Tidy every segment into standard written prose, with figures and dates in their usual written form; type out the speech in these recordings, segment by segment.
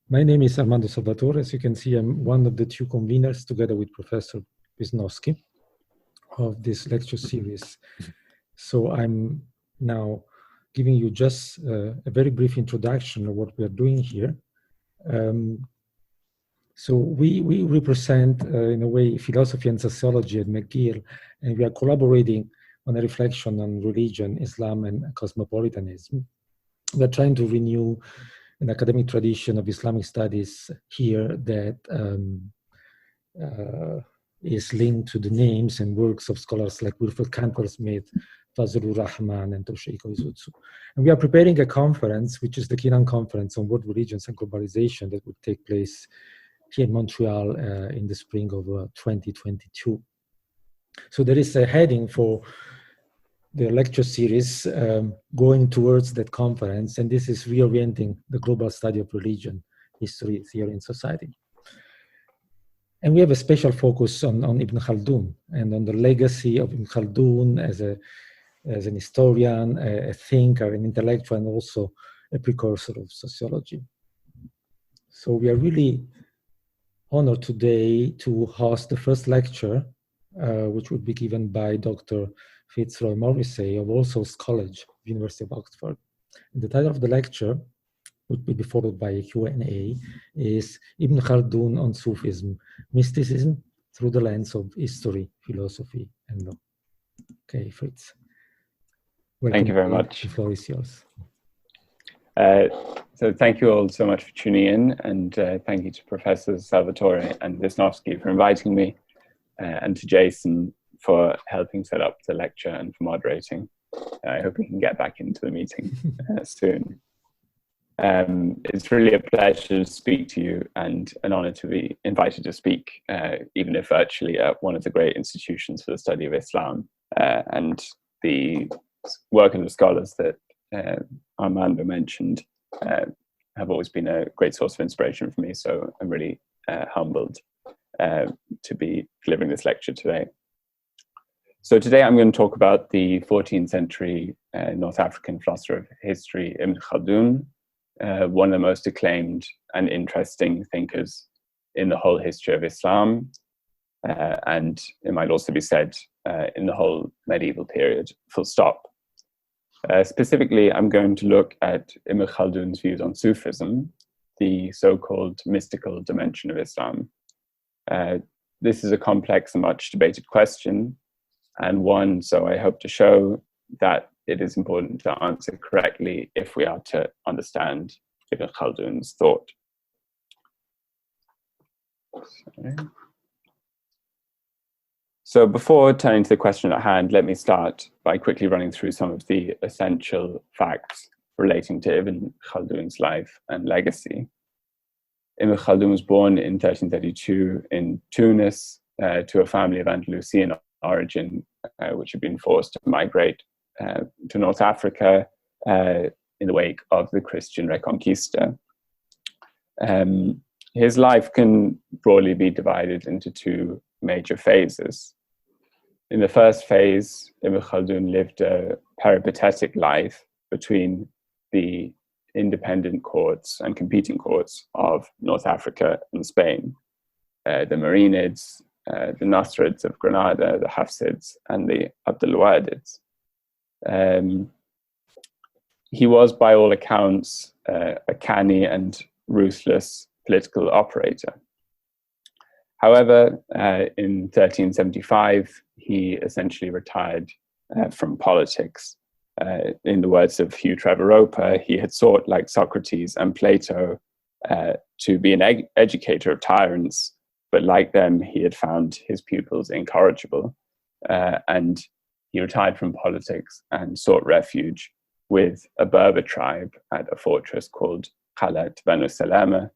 My name is Armando Salvatore. As you can see, I'm one of the two conveners, together with Professor Wisnowski, of this lecture series. So I'm now giving you just a very brief introduction of what we are doing here. So we represent, in a way, philosophy and sociology at McGill, and we are collaborating on a reflection on religion, Islam, and cosmopolitanism. We're trying to renew an academic tradition of Islamic studies here that is linked to the names and works of scholars like Wilfred Cantwell Smith, Fazlur Rahman, and Toshihiko Izutsu. And we are preparing a conference, which is the Keenan Conference on World Religions and Globalization, that would take place here in Montreal in the spring of 2022. So there is a heading for the lecture series going towards that conference, and this is reorienting the global study of religion, history, theory, and society. And we have a special focus on Ibn Khaldun and on the legacy of Ibn Khaldun as an historian, a thinker, an intellectual, and also a precursor of sociology. So we are really honored today to host the first lecture, which will be given by Dr. Fitzroy Morrissey of All Souls College, University of Oxford. And the title of the lecture, which will be followed by a Q&A, is Ibn Khaldun on Sufism, Mysticism through the lens of history, philosophy, and law. Okay, Fritz. Welcome. Thank you very much. The floor is yours. So thank you all so much for tuning in, and thank you to Professor Salvatore and Wisnowski for inviting me, and to Jason for helping set up the lecture and for moderating. I hope we can get back into the meeting soon. It's really a pleasure to speak to you and an honor to be invited to speak, even if virtually, at one of the great institutions for the study of Islam. And the work of the scholars that Armando mentioned have always been a great source of inspiration for me. So I'm really humbled to be delivering this lecture today. So today I'm going to talk about the 14th century North African philosopher of history, Ibn Khaldun, one of the most acclaimed and interesting thinkers in the whole history of Islam, and it might also be said in the whole medieval period, full stop. Specifically, I'm going to look at Ibn Khaldun's views on Sufism, the so-called mystical dimension of Islam. This is a complex and much debated question, and one, so I hope to show that it is important to answer correctly if we are to understand Ibn Khaldun's thought. So before turning to the question at hand, let me start by quickly running through some of the essential facts relating to Ibn Khaldun's life and legacy. Ibn Khaldun was born in 1332 in Tunis to a family of Andalusian origin, which had been forced to migrate to North Africa in the wake of the Christian Reconquista. His life can broadly be divided into two major phases. In the first phase, Ibn Khaldun lived a peripatetic life between the independent courts and competing courts of North Africa and Spain, the Marinids, the Nasrids of Granada, the Hafsids, and the Abdelwadids. He was, by all accounts, a canny and ruthless political operator. However, in 1375, he essentially retired from politics. In the words of Hugh Trevor Roper, he had sought, like Socrates and Plato, to be an educator of tyrants, but like them, he had found his pupils incorrigible, and he retired from politics and sought refuge with a Berber tribe at a fortress called Khalat Banu Salama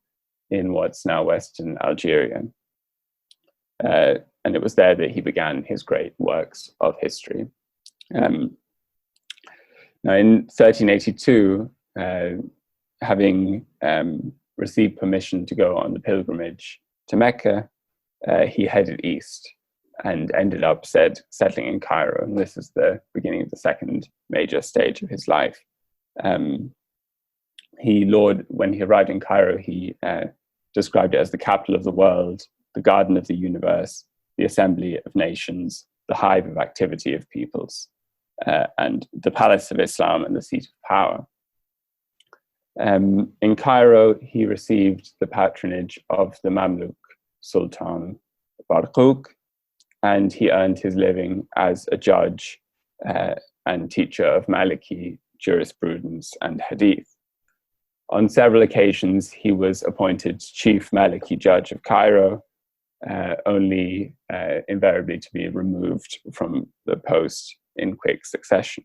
in what's now Western Algeria. And it was there that he began his great works of history. Now, in 1382, having received permission to go on the pilgrimage to Mecca, he headed east and ended up settling in Cairo. And this is the beginning of the second major stage of his life. when he arrived in Cairo, he described it as the capital of the world, the garden of the universe, the assembly of nations, the hive of activity of peoples, and the palace of Islam and the seat of power. In Cairo, he received the patronage of the Mamluk Sultan Barquq, and he earned his living as a judge and teacher of Maliki jurisprudence and hadith. On several occasions, he was appointed chief Maliki judge of Cairo, only invariably to be removed from the post in quick succession.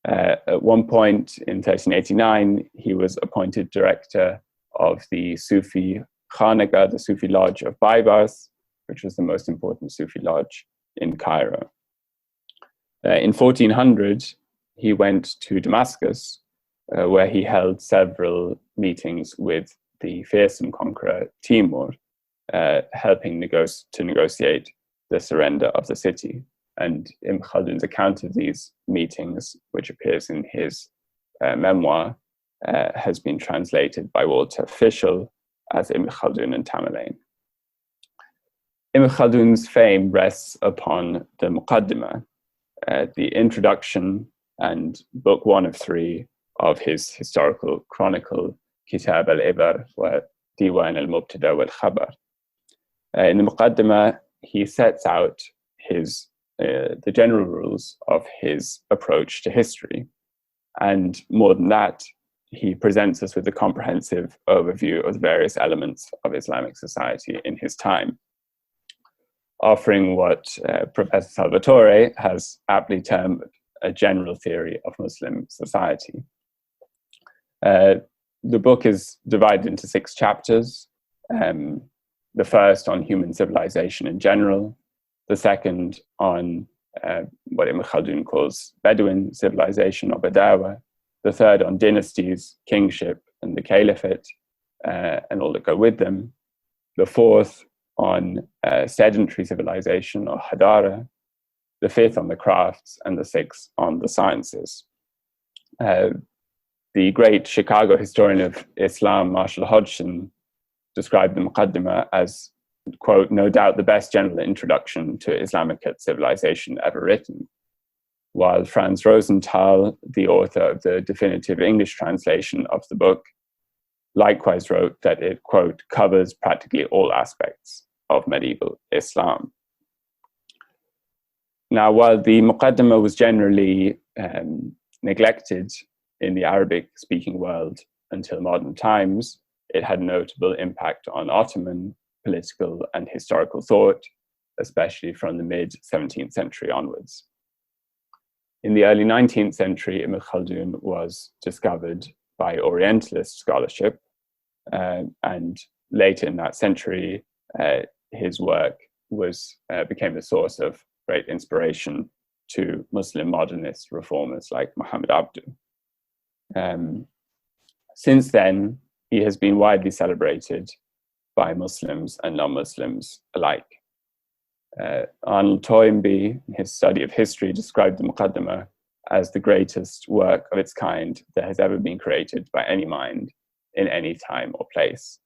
At one point in 1389, he was appointed director of the Sufi Khanaqah, the Sufi lodge of Baibars, which was the most important Sufi lodge in Cairo. In 1400, he went to Damascus, where he held several meetings with the fearsome conqueror Timur, helping to negotiate the surrender of the city. And Ibn Khaldun's account of these meetings, which appears in his memoir, has been translated by Walter Fischel as Ibn Khaldun and Tamerlane. Ibn Khaldun's fame rests upon the Muqaddimah, the introduction and book 1 of 3 of his historical chronicle, Kitab al-Ibar wa Diwan al-Mubtada wal-Khabar. In the Muqaddimah, he sets out the general rules of his approach to history. And more than that, he presents us with a comprehensive overview of the various elements of Islamic society in his time, offering what Professor Salvatore has aptly termed a general theory of Muslim society. The book is divided into 6 chapters. The first on human civilization in general, the second on what Ibn Khaldun calls Bedouin civilization or Badawa, the third on dynasties, kingship, and the caliphate, and all that go with them, the fourth on sedentary civilization or Hadara, the fifth on the crafts, and the sixth on the sciences. The great Chicago historian of Islam, Marshall Hodgson, described the Muqaddimah as, quote, no doubt the best general introduction to Islamic civilization ever written, while Franz Rosenthal, the author of the definitive English translation of the book, likewise wrote that it, quote, covers practically all aspects of medieval Islam. Now, while the Muqaddimah was generally neglected in the Arabic-speaking world until modern times, it had notable impact on Ottoman political and historical thought, especially from the mid-17th century onwards. In the early 19th century, Ibn Khaldun was discovered by Orientalist scholarship, and later in that century, his work became the source of great inspiration to Muslim modernist reformers like Muhammad Abdu. Since then, he has been widely celebrated by Muslims and non-Muslims alike. Arnold Toynbee, in his study of history, described the Muqaddimah as the greatest work of its kind that has ever been created by any mind in any time or place.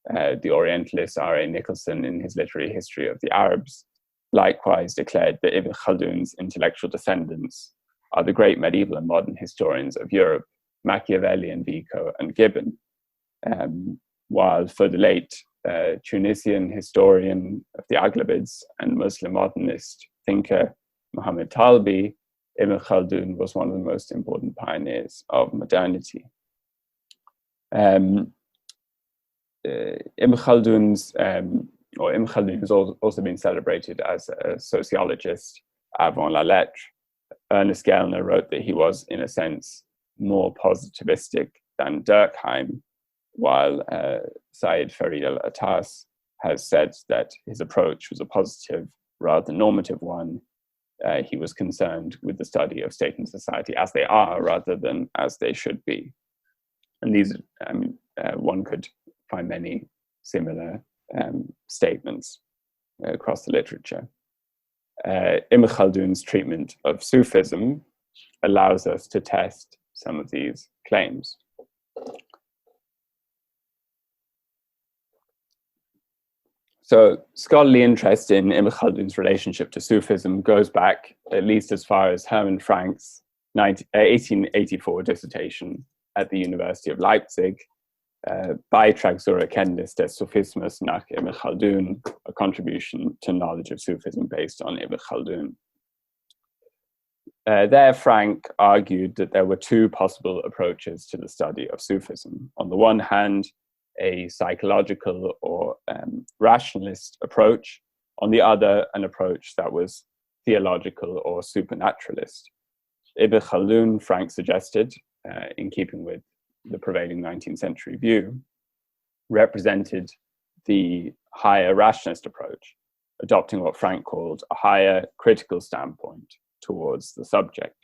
The Orientalist R.A. Nicholson, in his literary history of the Arabs, likewise declared that Ibn Khaldun's intellectual descendants are the great medieval and modern historians of Europe, Machiavelli and Vico and Gibbon. While for the late Tunisian historian of the Aghlabids and Muslim modernist thinker Muhammad Talbi, Ibn Khaldun was one of the most important pioneers of modernity. Ibn Khaldun has also been celebrated as a sociologist avant la lettre. Ernest Gellner wrote that he was, in a sense, more positivistic than Durkheim, while Said Farid al-Attas has said that his approach was a positive rather than normative one. He was concerned with the study of state and society as they are rather than as they should be. And these, one could find many similar statements across the literature. Ibn Khaldun's treatment of Sufism allows us to test some of these claims. So scholarly interest in Ibn Khaldun's relationship to Sufism goes back at least as far as Hermann Frank's 1884 dissertation at the University of Leipzig, Beitrag zur Erkenntnis des Sufismus nach Ibn Khaldun, a contribution to knowledge of Sufism based on Ibn Khaldun. There, Frank argued that there were two possible approaches to the study of Sufism. On the one hand, a psychological or rationalist approach. On the other, an approach that was theological or supernaturalist. Ibn Khaldun, Frank suggested, in keeping with the prevailing 19th century view, represented the higher rationalist approach, adopting what Frank called a higher critical standpoint towards the subject.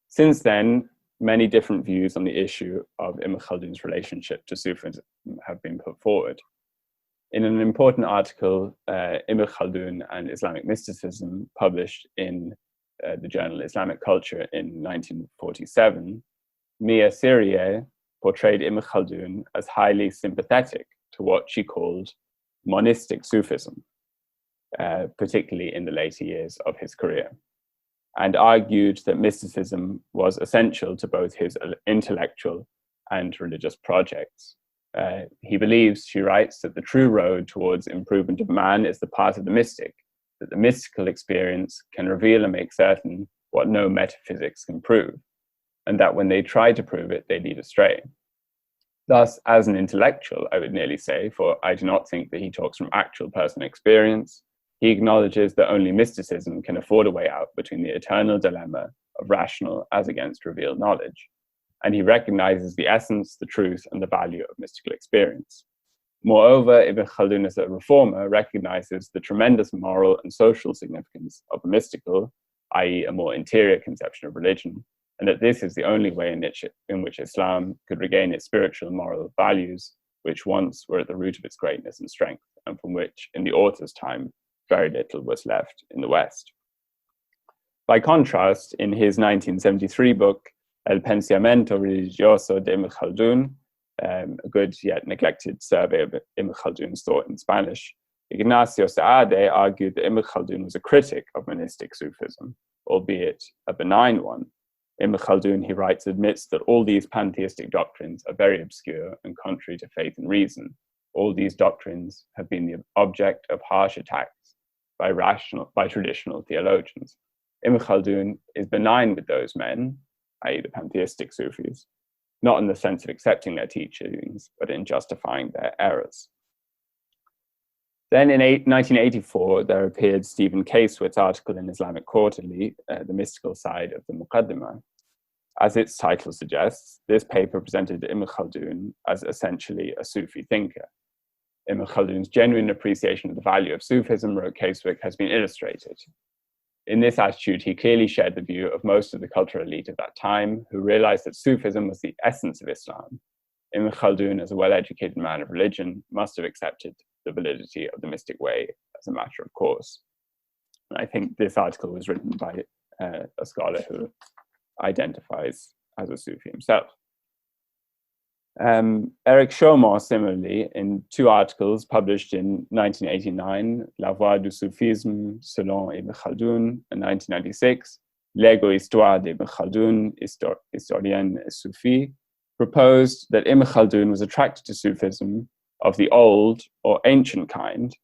Since then, many different views on the issue of Ibn Khaldun's relationship to Sufism have been put forward. In an important article, Ibn Khaldun and Islamic Mysticism, published in the journal Islamic Culture in 1947, Mia Syrier portrayed Ibn Khaldun as highly sympathetic to what she called monistic Sufism, particularly in the later years of his career, and argued that mysticism was essential to both his intellectual and religious projects. He believes, she writes, that the true road towards improvement of man is the path of the mystic, that the mystical experience can reveal and make certain what no metaphysics can prove, and that when they try to prove it, they lead astray. Thus, as an intellectual, I would nearly say, for I do not think that he talks from actual personal experience, he acknowledges that only mysticism can afford a way out between the eternal dilemma of rational as against revealed knowledge, and he recognizes the essence, the truth, and the value of mystical experience. Moreover, Ibn Khaldun, as a reformer, recognizes the tremendous moral and social significance of the mystical, i.e. a more interior conception of religion, and that this is the only way in which Islam could regain its spiritual and moral values, which once were at the root of its greatness and strength, and from which, in the author's time, very little was left in the West. By contrast, in his 1973 book, El Pensamiento Religioso de Ibn Khaldun, a good yet neglected survey of Ibn Khaldun's thought in Spanish, Ignacio Saade argued that Ibn Khaldun was a critic of monistic Sufism, albeit a benign one. Ibn Khaldun, he writes, admits that all these pantheistic doctrines are very obscure and contrary to faith and reason. All these doctrines have been the object of harsh attacks by traditional theologians. Ibn Khaldun is benign with those men, i.e. the pantheistic Sufis, not in the sense of accepting their teachings, but in justifying their errors. Then in 1984, there appeared Stephen Casewit's article in Islamic Quarterly, The Mystical Side of the Muqaddimah. As its title suggests, this paper presented Ibn Khaldun as essentially a Sufi thinker. Ibn Khaldun's genuine appreciation of the value of Sufism, wrote Casewick, has been illustrated. In this attitude, he clearly shared the view of most of the cultural elite of that time, who realized that Sufism was the essence of Islam. Ibn Khaldun, as a well-educated man of religion, must have accepted the validity of the mystic way as a matter of course. And I think this article was written by a scholar who identifies as a Sufi himself. Eric Chaumont, similarly, in two articles published in 1989, La Voie du Soufisme selon Ibn Khaldun, and 1996, L'Ego-Histoire d'Ibn Khaldun, historien et Soufi, proposed that Ibn Khaldun was attracted to Sufism of the old or ancient kind,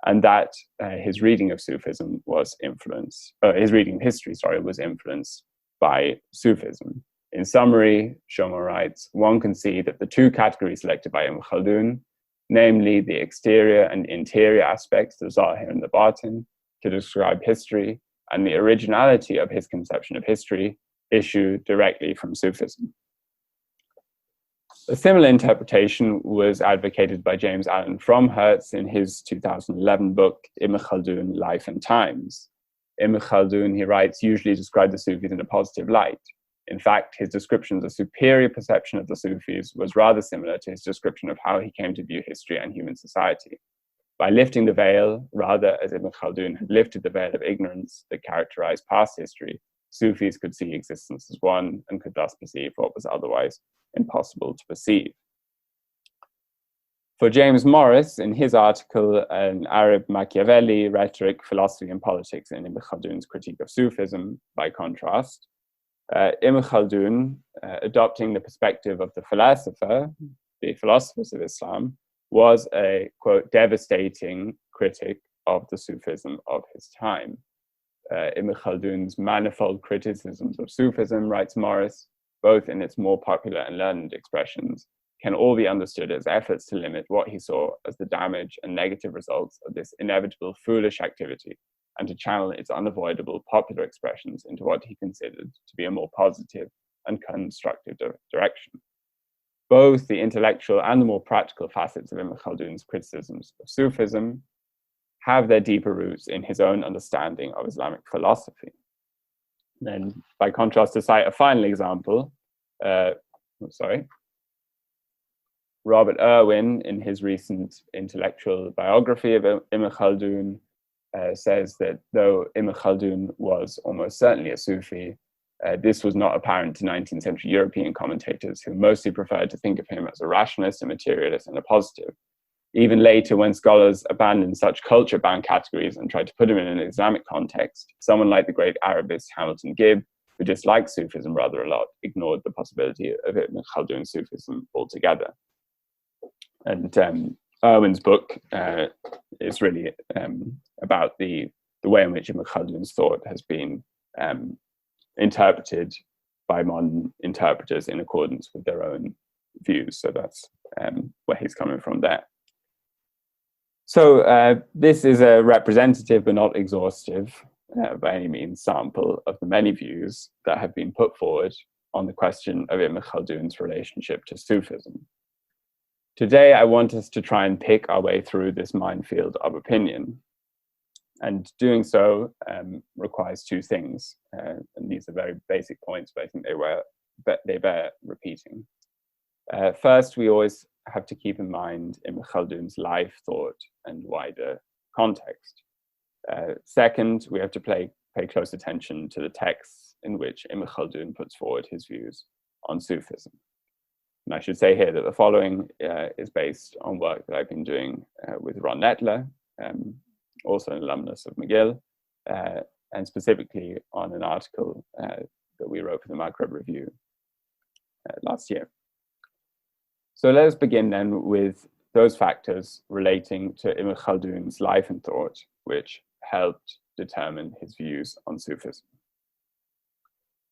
and that his reading of Sufism was his reading of history, was influenced by Sufism. In summary, Chaumont writes, one can see that the two categories selected by Ibn Khaldun, namely the exterior and interior aspects, the Zahir and the Batin, to describe history, and the originality of his conception of history, issue directly from Sufism. A similar interpretation was advocated by James Allen Fromhertz in his 2011 book, Ibn Khaldun, Life and Times. Ibn Khaldun, he writes, usually described the Sufis in a positive light. In fact, his description of the superior perception of the Sufis was rather similar to his description of how he came to view history and human society. By lifting the veil, rather as Ibn Khaldun had lifted the veil of ignorance that characterized past history, Sufis could see existence as one and could thus perceive what was otherwise impossible to perceive. For James Morris, in his article, An Arab Machiavelli, Rhetoric, Philosophy and Politics in Ibn Khaldun's Critique of Sufism, by contrast, Ibn Khaldun, adopting the perspective of the philosopher, the philosophers of Islam, was a, quote, devastating critic of the Sufism of his time. Ibn Khaldun's manifold criticisms of Sufism, writes Morris, both in its more popular and learned expressions, can all be understood as efforts to limit what he saw as the damage and negative results of this inevitable foolish activity, and to channel its unavoidable popular expressions into what he considered to be a more positive and constructive direction. Both the intellectual and the more practical facets of Ibn Khaldun's criticisms of Sufism have their deeper roots in his own understanding of Islamic philosophy. Then, by contrast, to cite a final example, Robert Irwin, in his recent intellectual biography of Ibn Khaldun, says that though Ibn Khaldun was almost certainly a Sufi, this was not apparent to 19th century European commentators, who mostly preferred to think of him as a rationalist, a materialist, and a positive. Even later, when scholars abandoned such culture-bound categories and tried to put him in an Islamic context, someone like the great Arabist Hamilton Gibb, who disliked Sufism rather a lot, ignored the possibility of Ibn Khaldun's Sufism altogether. And Irwin's book is really about the way in which Ibn Khaldun's thought has been interpreted by modern interpreters in accordance with their own views. So that's where he's coming from there. So this is a representative but not exhaustive, by any means, sample of the many views that have been put forward on the question of Ibn Khaldun's relationship to Sufism. Today, I want us to try and pick our way through this minefield of opinion. And doing so requires two things. And these are very basic points, but I think they bear repeating. First, we always have to keep in mind Ibn Khaldun's life, thought, and wider context. Second, we have to pay close attention to the texts in which Ibn Khaldun puts forward his views on Sufism. And I should say here that the following is based on work that I've been doing with Ron Nettler, also an alumnus of McGill, and specifically on an article that we wrote for the Maghreb Review last year. So let us begin then with those factors relating to Ibn Khaldun's life and thought, which helped determine his views on Sufism.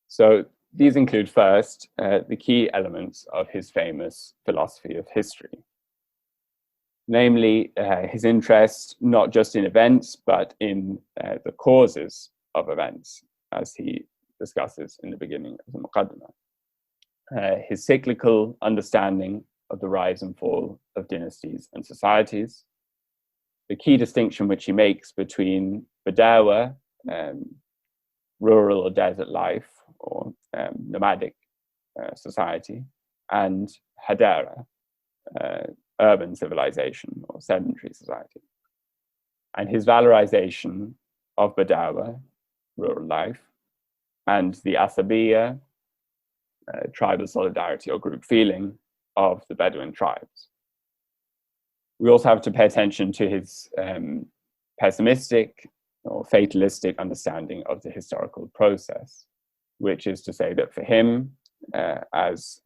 So these include first, the key elements of his famous philosophy of history, namely his interest not just in events, but in the causes of events, as he discusses in the beginning of the Muqaddimah. His cyclical understanding of the rise and fall of dynasties and societies, the key distinction which he makes between Badawa, rural or desert life, or nomadic society, and Hadara, urban civilization or sedentary society, and his valorization of Badawa, rural life, and the Asabiya, tribal solidarity or group feeling of the Bedouin tribes. We also have to pay attention to his pessimistic or fatalistic understanding of the historical process, which is to say that for him, as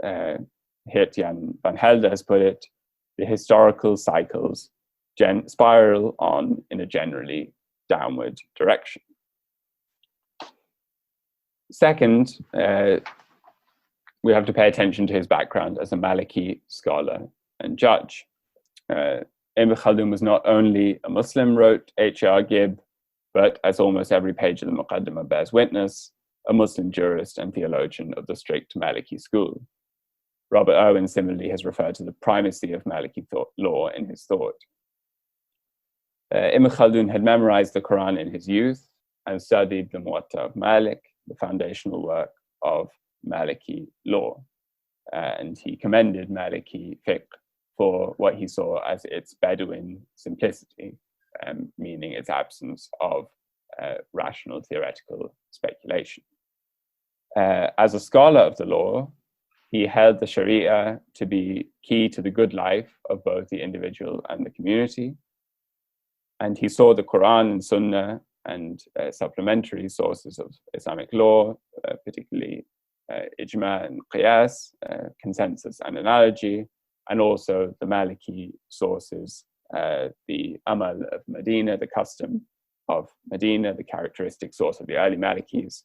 Geert-Jan van Helder has put it, the historical cycles spiral on in a generally downward direction. Second, we have to pay attention to his background as a Maliki scholar and judge. Ibn Khaldun was not only a Muslim, wrote H.R. Gibb, but as almost every page of the Muqaddimah bears witness, a Muslim jurist and theologian of the strict Maliki school. Robert Irwin similarly has referred to the primacy of Maliki law in his thought. Ibn Khaldun had memorized the Quran in his youth and studied the Muwatta of Malik, the foundational work of Maliki law. And he commended Maliki fiqh for what he saw as its Bedouin simplicity, meaning its absence of rational theoretical speculation. As a scholar of the law, he held the Sharia to be key to the good life of both the individual and the community. And he saw the Quran and Sunnah and supplementary sources of Islamic law, particularly ijma and qiyas, consensus and analogy, and also the Maliki sources, the amal of Medina, the custom of Medina, the characteristic source of the early Malikis,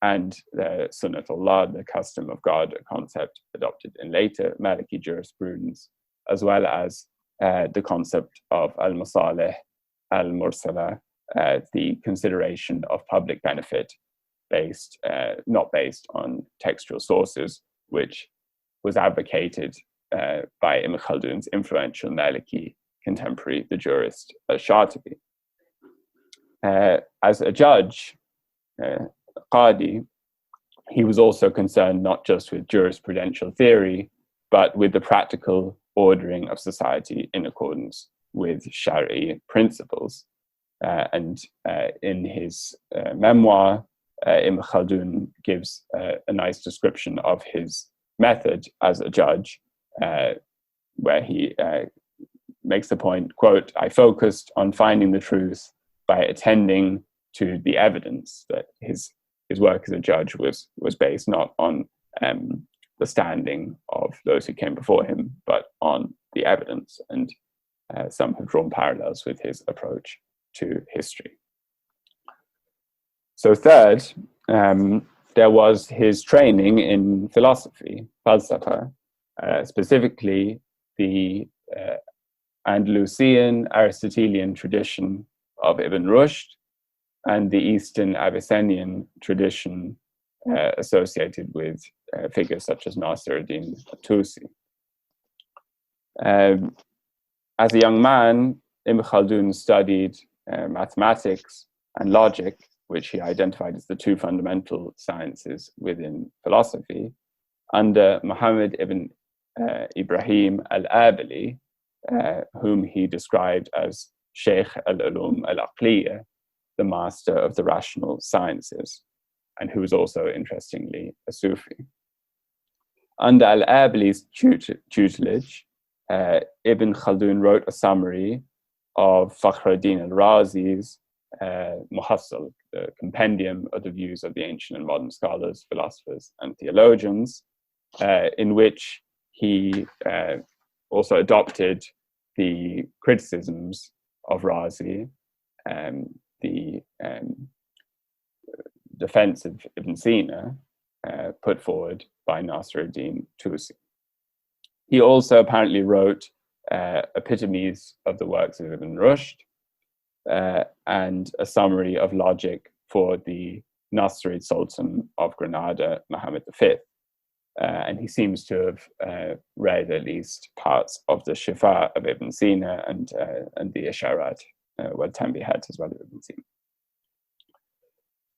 and the Sunnatullah, the custom of God, a concept adopted in later Maliki jurisprudence, as well as the concept of al-masalih, al-mursala, the consideration of public benefit based, not based on textual sources, which was advocated by Ibn Khaldun's influential Maliki contemporary, the jurist Shatibi. As a judge, Qadi, he was also concerned not just with jurisprudential theory, but with the practical ordering of society in accordance with Shari principles. And in his memoir, Ibn Khaldun gives a nice description of his method as a judge, where he makes the point, quote, "I focused on finding the truth by attending to the evidence," that his work as a judge was based not on the standing of those who came before him, but on the evidence. And some have drawn parallels with his approach to history. So third, there was his training in philosophy, falsafa, specifically the Andalusian Aristotelian tradition of Ibn Rushd and the Eastern Abyssinian tradition associated with figures such as Nasir-ad-Din Tusi. As a young man, Ibn Khaldun studied mathematics and logic, which he identified as the two fundamental sciences within philosophy, under Muhammad ibn Ibrahim al-Abili, whom he described as Sheikh al-Ulum al-Aqliya, the master of the rational sciences, and who was also, interestingly, a Sufi. Under al-Abili's tutelage, Ibn Khaldun wrote a summary of Fakhruddin al-Razi's Muhassal, the compendium of the views of the ancient and modern scholars, philosophers, and theologians, in which he also adopted the criticisms of Razi, the defense of Ibn Sina put forward by Nasir-ad-Din Tusi. He also apparently wrote epitomes of the works of Ibn Rushd and a summary of logic for the Nasrid Sultan of Granada, Muhammad V. And he seems to have read at least parts of the Shifa of Ibn Sina and the Isharat, wal Tanbihat as well as Ibn Sina.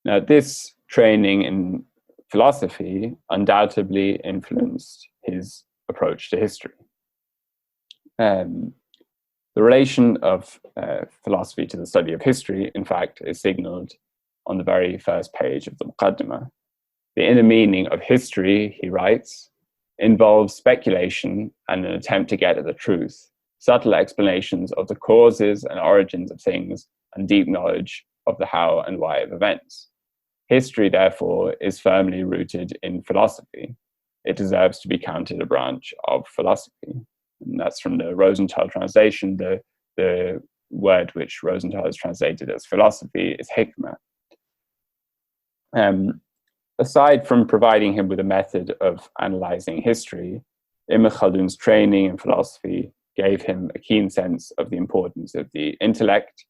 Now, this training in philosophy undoubtedly influenced his approach to history. The relation of philosophy to the study of history, in fact, is signaled on the very first page of the Muqaddimah. The inner meaning of history, he writes, involves speculation and an attempt to get at the truth, subtle explanations of the causes and origins of things, and deep knowledge of the how and why of events. History, therefore, is firmly rooted in philosophy. It deserves to be counted a branch of philosophy. And that's from the Rosenthal translation. The word which Rosenthal has translated as philosophy is hikmah. Aside from providing him with a method of analyzing history, Ibn Khaldun's training in philosophy gave him a keen sense of the importance of the intellect,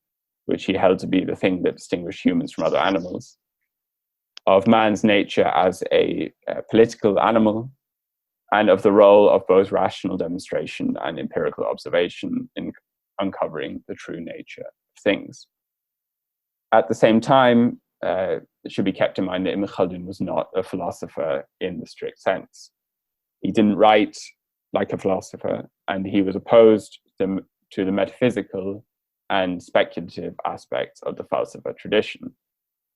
which he held to be the thing that distinguished humans from other animals, of man's nature as a political animal, and of the role of both rational demonstration and empirical observation in uncovering the true nature of things. At the same time, it should be kept in mind that Ibn Khaldun was not a philosopher in the strict sense. He didn't write like a philosopher, and he was opposed to the metaphysical and speculative aspects of the Falsafa tradition,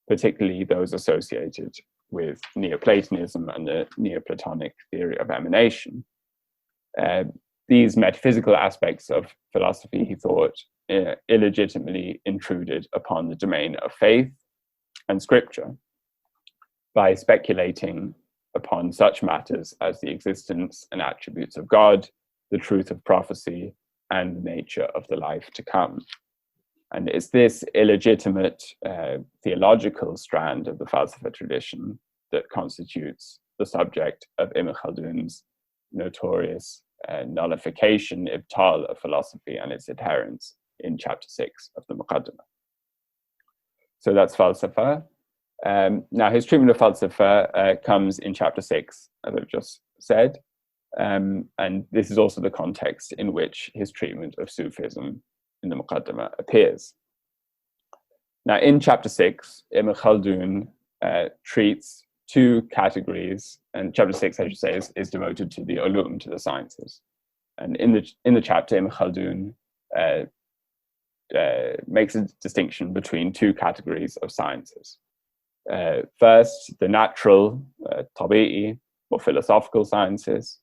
particularly those associated with Neoplatonism and the Neoplatonic theory of emanation. These metaphysical aspects of philosophy, he thought, illegitimately intruded upon the domain of faith and scripture by speculating upon such matters as the existence and attributes of God, the truth of prophecy, and the nature of the life to come. And it's this illegitimate theological strand of the Falsafa tradition that constitutes the subject of Ibn Khaldun's notorious nullification, ibtal of philosophy and its adherents in chapter 6 of the Muqaddimah. So that's Falsafa. Now his treatment of Falsafa comes in chapter 6, as I've just said. And this is also the context in which his treatment of Sufism in the Muqaddimah appears. Now in chapter 6, Ibn Khaldun treats two categories, and chapter 6, I should say, is devoted to the ulum, to the sciences. And in the chapter, Ibn Khaldun makes a distinction between two categories of sciences. First, the natural, tabi'i, or philosophical sciences,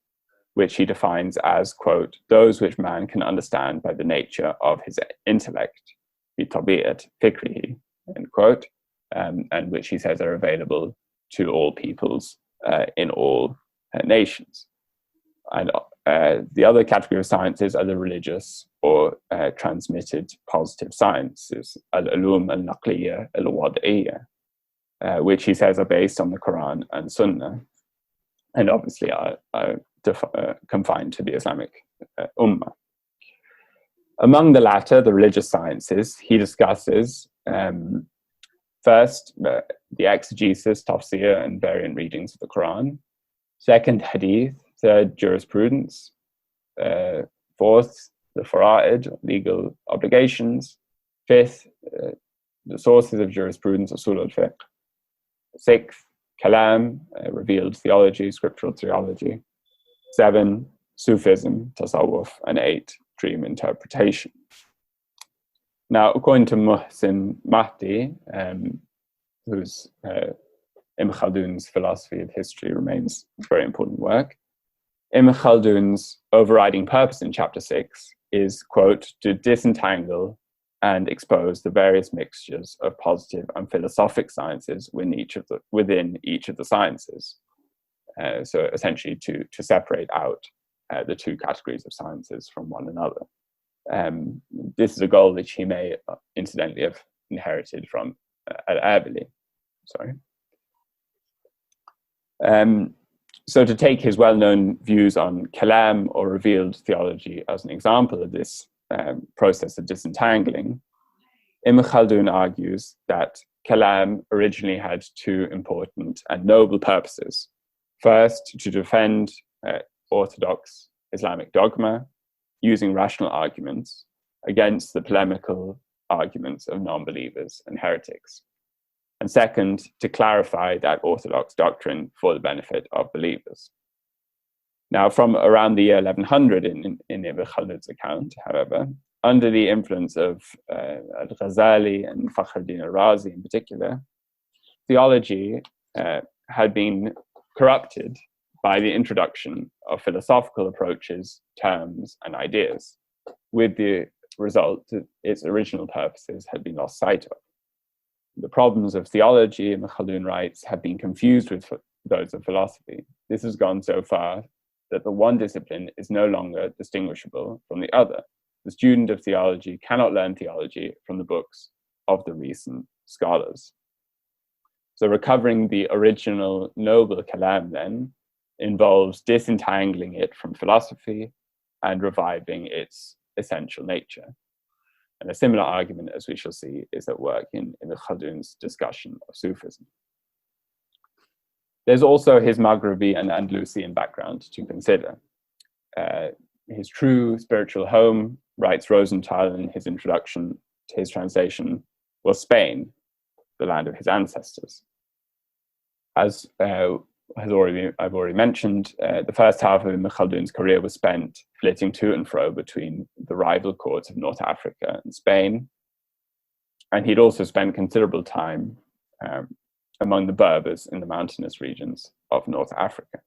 which he defines as, quote, those which man can understand by the nature of his intellect, bi tabi'at fikrihi, end quote, and which he says are available to all peoples in all nations. And the other category of sciences are the religious or transmitted positive sciences, al-ulum al-naqliya al-wad'iyya, which he says are based on the Quran and Sunnah, and obviously are confined to the Islamic Ummah. Among the latter, the religious sciences, he discusses first, the exegesis, tafsir, and variant readings of the Quran. Second, hadith. Third, jurisprudence. Fourth, the fara'id, legal obligations. Fifth, the sources of jurisprudence, usul al-fiqh. Sixth, kalam, revealed theology, scriptural theology. 7, Sufism, tasawwuf. And 8, dream interpretation. Now, according to Muhsin Mahdi, whose Ibn Khaldun's philosophy of history remains a very important work, Ibn Khaldun's overriding purpose in chapter 6 is, quote, to disentangle and expose the various mixtures of positive and philosophic sciences within each of the sciences. So essentially to separate out the two categories of sciences from one another. This is a goal which he may incidentally have inherited from Al-Abili. So to take his well-known views on kalam or revealed theology as an example of this process of disentangling, Ibn Khaldun argues that kalam originally had two important and noble purposes. First, to defend orthodox Islamic dogma using rational arguments against the polemical arguments of non-believers and heretics. And second, to clarify that orthodox doctrine for the benefit of believers. Now, from around the year 1100 in Ibn Khaldun's account, however, under the influence of Al-Ghazali and Fakhruddin al-Razi in particular, theology had been corrupted by the introduction of philosophical approaches, terms, and ideas, with the result that its original purposes had been lost sight of. The problems of theology, Ibn Khaldun writes, have been confused with those of philosophy. This has gone so far that the one discipline is no longer distinguishable from the other. The student of theology cannot learn theology from the books of the recent scholars. So recovering the original noble kalam then involves disentangling it from philosophy and reviving its essential nature. And a similar argument, as we shall see, is at work in Ibn Khaldun's discussion of Sufism. There's also his Maghribi and Andalusian background to consider. His true spiritual home, writes Rosenthal in his introduction to his translation, was Spain, the land of his ancestors. As I've already mentioned, the first half of Ibn Khaldun's career was spent flitting to and fro between the rival courts of North Africa and Spain. And he'd also spent considerable time among the Berbers in the mountainous regions of North Africa.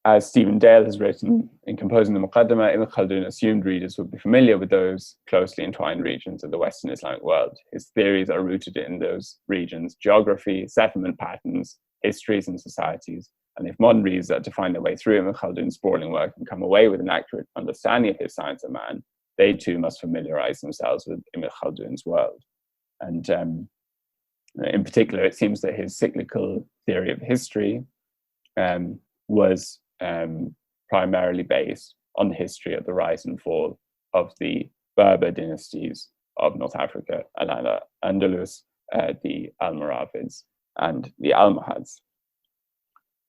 As Stephen Dale has written in composing the Muqaddimah, Ibn Khaldun assumed readers would be familiar with those closely entwined regions of the Western Islamic world. His theories are rooted in those regions' geography, settlement patterns, histories, and societies. And if modern readers are to find their way through Ibn Khaldun's sprawling work and come away with an accurate understanding of his science of man, they too must familiarize themselves with Ibn Khaldun's world. And in particular, it seems that his cyclical theory of history was primarily based on the history of the rise and fall of the Berber dynasties of North Africa, Al-Andalus, the Almoravids, and the Almohads.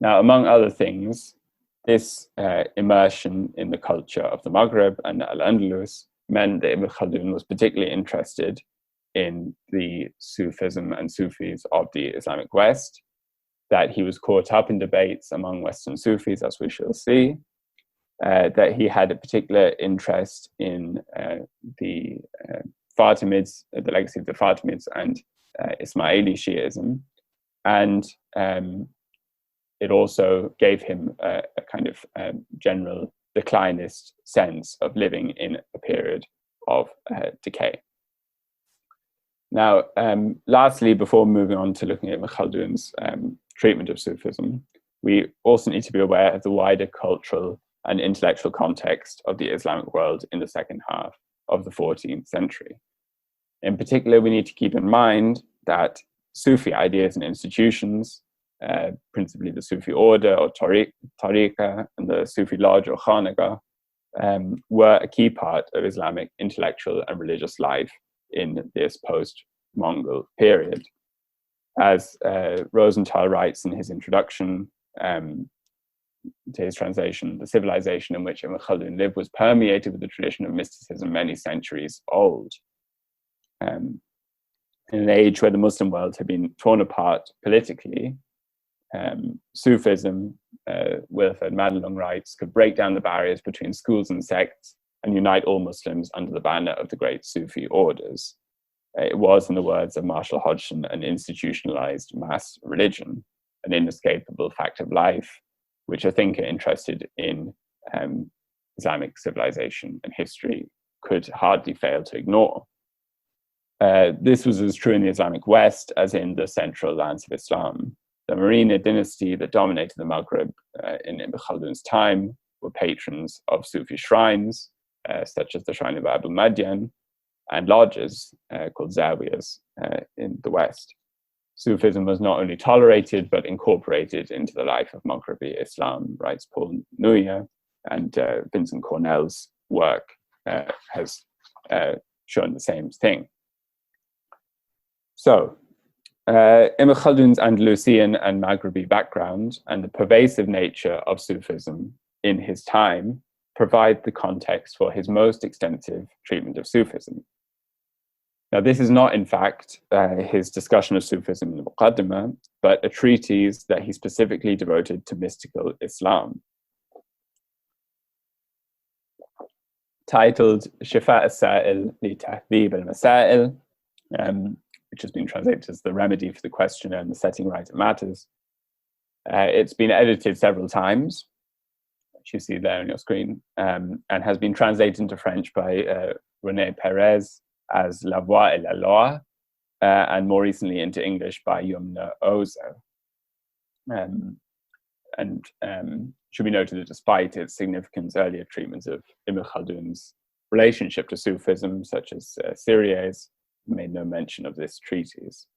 Now, among other things, this immersion in the culture of the Maghreb and Al-Andalus meant that Ibn Khaldun was particularly interested in the Sufism and Sufis of the Islamic West, that he was caught up in debates among Western Sufis, as we shall see, that he had a particular interest in the Fatimids, the legacy of the Fatimids and Ismaili Shiism, and it also gave him a kind of general declinist sense of living in a period of decay. Now, lastly, before moving on to looking at Ibn Khaldun's treatment of Sufism, we also need to be aware of the wider cultural and intellectual context of the Islamic world in the second half of the 14th century. In particular, we need to keep in mind that Sufi ideas and institutions, principally the Sufi order or tariqa and the Sufi lodge or khanaqah, were a key part of Islamic intellectual and religious life in this post-Mongol period. As Rosenthal writes in his introduction to his translation, the civilization in which Ibn Khaldun lived was permeated with the tradition of mysticism many centuries old. In an age where the Muslim world had been torn apart politically, Sufism, Wilfred Madelung writes, could break down the barriers between schools and sects and unite all Muslims under the banner of the great Sufi orders. It was, in the words of Marshall Hodgson, an institutionalized mass religion, an inescapable fact of life, which a thinker interested in Islamic civilization and history could hardly fail to ignore. This was as true in the Islamic West as in the central lands of Islam. The Marinid dynasty that dominated the Maghreb in Ibn Khaldun's time were patrons of Sufi shrines, such as the shrine of Abu Madyan, and lodges called zawiyas in the West. Sufism was not only tolerated, but incorporated into the life of Maghrebi Islam, writes Paul Nuya, and Vincent Cornell's work has shown the same thing. So, Ibn Khaldun's Andalusian and Maghrebi background and the pervasive nature of Sufism in his time provide the context for his most extensive treatment of Sufism. Now, this is not, in fact, his discussion of Sufism in the Muqaddimah, but a treatise that he specifically devoted to mystical Islam. Titled Shifa al-Sa'il li Tahdhib al-Masail, which has been translated as the remedy for the questioner and the setting right of matters. It's been edited several times, which you see there on your screen, and has been translated into French by René Perez as La Voix et la Loi, and more recently into English by Yumna Ozer. Should be noted that despite its significance, earlier treatments of Ibn Khaldun's relationship to Sufism, such as Syria's, made no mention of this treatise.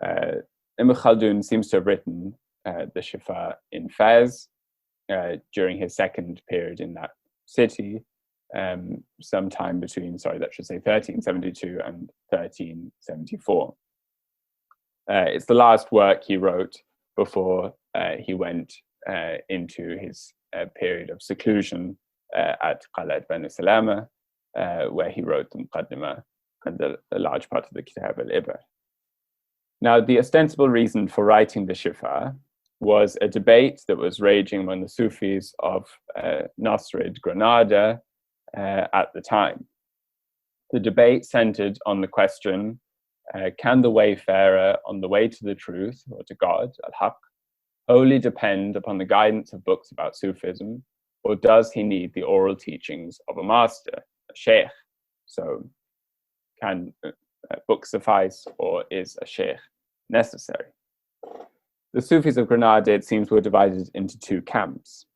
Ibn Khaldun seems to have written the Shifa in Fez during his second period in that city, sometime between, 1372 and 1374. It's the last work he wrote before he went into his period of seclusion at Khaled Ben Salama, where he wrote the Muqaddimah and a large part of the Kitab al-Ibar. Now, the ostensible reason for writing the Shifa was a debate that was raging among the Sufis of Nasrid, Granada, at the time. The debate centered on the question can the wayfarer on the way to the truth, or to God, al-haq, wholly depend upon the guidance of books about Sufism, or does he need the oral teachings of a master, a sheikh? So can books suffice, or is a sheikh necessary? The Sufis of Granada, it seems, were divided into two camps.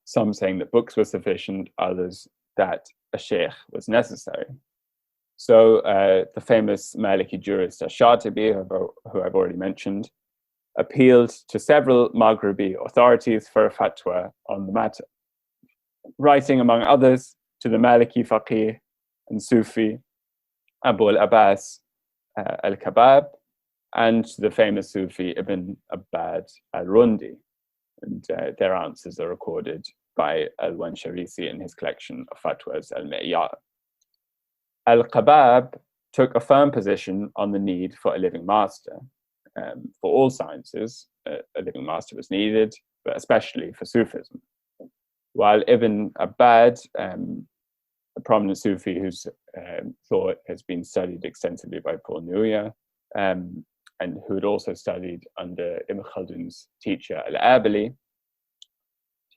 Some saying that books were sufficient, others that a sheikh was necessary. So the famous Maliki jurist Shatibi, who I've already mentioned, appealed to several Maghribi authorities for a fatwa on the matter, writing, among others, to the Maliki faqih and Sufi Abu al-Abbas al-Kabab, and to the famous Sufi Ibn Abbad al-Rundi. And their answers are recorded by al-Wansharisi in his collection of fatwas al-Mi'yar. Al-Kabab took a firm position on the need for a living master. For all sciences, a living master was needed, but especially for Sufism. While Ibn Abbad, a prominent Sufi whose thought has been studied extensively by Paul Nuya, and who had also studied under Ibn Khaldun's teacher Al-Abili,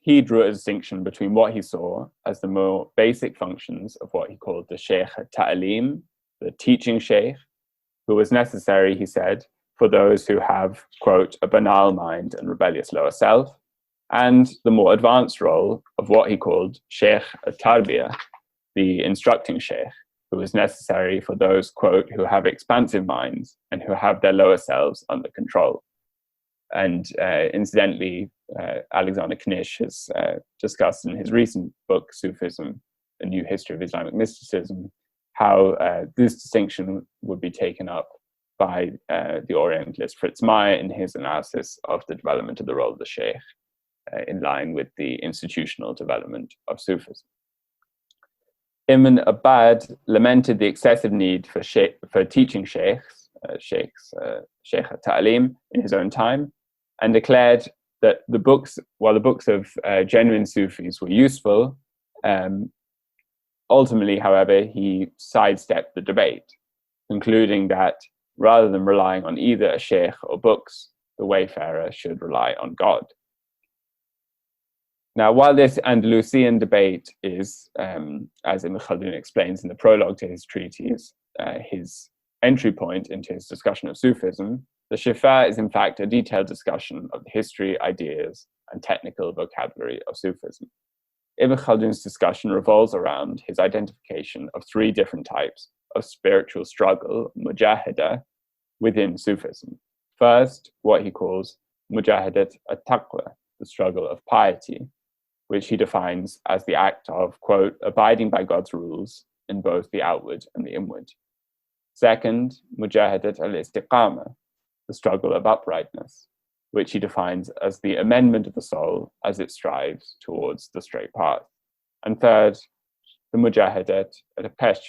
he drew a distinction between what he saw as the more basic functions of what he called the Sheikh Ta'aleem, the teaching Sheikh, who was necessary, he said, for those who have, quote, a banal mind and rebellious lower self, and the more advanced role of what he called Sheikh Tarbiyah, the instructing Sheikh, who is necessary for those, quote, who have expansive minds and who have their lower selves under control. And incidentally, Alexander Knish has discussed in his recent book, Sufism, A New History of Islamic Mysticism, how this distinction would be taken up by the Orientalist Fitzroy in his analysis of the development of the role of the Sheikh in line with the institutional development of Sufism. Ibn Abbad lamented the excessive need for teaching sheikhs, Sheikh Ta'aleem, in his own time, and declared that the books, while the books of genuine Sufis were useful, ultimately, however, he sidestepped the debate, concluding that rather than relying on either a sheikh or books, the wayfarer should rely on God. Now, while this Andalusian debate is, as Ibn Khaldun explains in the prologue to his treatise, his entry point into his discussion of Sufism, the Shifa is in fact a detailed discussion of the history, ideas, and technical vocabulary of Sufism. Ibn Khaldun's discussion revolves around his identification of three different types of spiritual struggle, mujahada, within Sufism. First, what he calls mujahadat at-taqwa, the struggle of piety, which he defines as the act of, quote, abiding by God's rules in both the outward and the inward. Second, mujahadat al-istiqama, the struggle of uprightness, which he defines as the amendment of the soul as it strives towards the straight path. And third, the mujahadat al-kashf,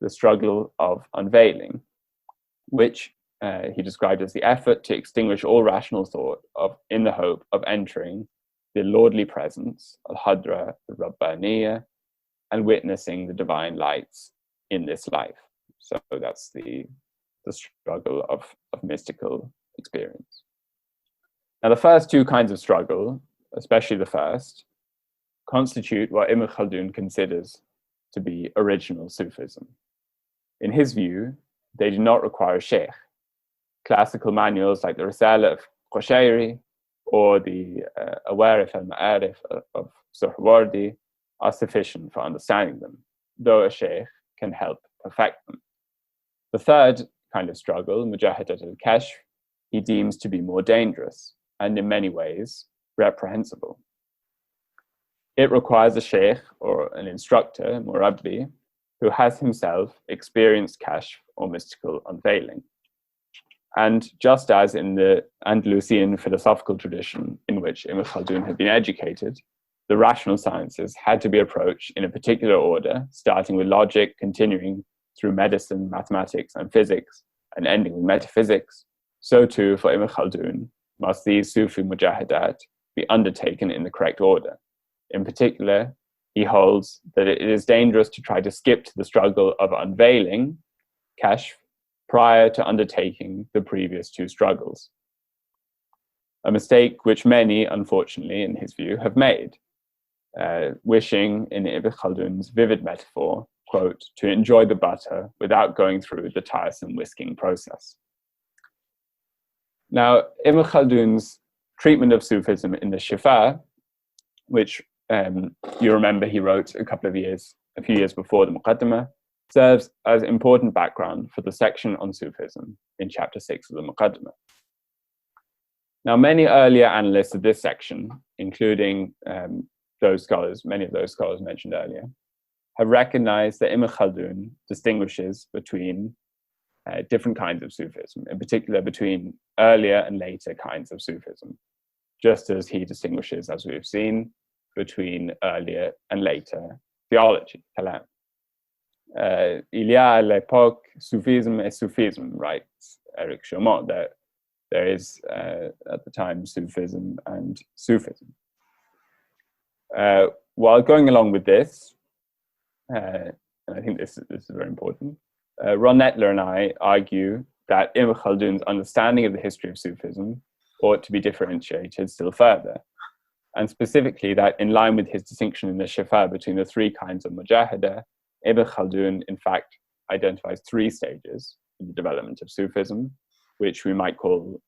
the struggle of unveiling, which he described as the effort to extinguish all rational thought in the hope of entering the lordly presence, al-hadra al-rabbaniyya, and witnessing the divine lights in this life. So that's the struggle of mystical experience. Now, the first two kinds of struggle, especially the first, constitute what Ibn Khaldun considers to be original Sufism. In his view, they do not require a sheikh. Classical manuals like the Risala of Qushayri or the Awarif al-Ma'arif of Suhrawardi are sufficient for understanding them, though a sheikh can help perfect them. The third kind of struggle, mujahadat al-kashf, he deems to be more dangerous and in many ways reprehensible. It requires a sheikh or an instructor, murabbi, who has himself experienced kashf or mystical unveiling. And just as in the Andalusian philosophical tradition in which Ibn Khaldun had been educated, the rational sciences had to be approached in a particular order, starting with logic, continuing through medicine, mathematics, and physics, and ending with metaphysics, so too for Ibn Khaldun must these Sufi mujahadat be undertaken in the correct order. In particular, he holds that it is dangerous to try to skip to the struggle of unveiling, kashf, prior to undertaking the previous two struggles. A mistake which many, unfortunately, in his view, have made, wishing, in Ibn Khaldun's vivid metaphor, quote, to enjoy the butter without going through the tiresome whisking process. Now, Ibn Khaldun's treatment of Sufism in the Shifa, which you remember he wrote a few years before the Muqaddimah, serves as important background for the section on Sufism in chapter 6 of the Muqaddimah. Now, many earlier analysts of this section, including many of those scholars mentioned earlier, have recognized that Ibn Khaldun distinguishes between different kinds of Sufism, in particular between earlier and later kinds of Sufism, just as he distinguishes, as we've seen, between earlier and later theology, kalam. Il y a à l'époque Sufisme et Sufisme, writes Eric Chaumont, that there is at the time Sufism and Sufism. While going along with this, and I think this is very important, Ron Nettler and I argue that Ibn Khaldun's understanding of the history of Sufism ought to be differentiated still further, and specifically that in line with his distinction in the Shifa between the three kinds of mujahada, Ibn Khaldun in fact identifies three stages in the development of Sufism, which we might call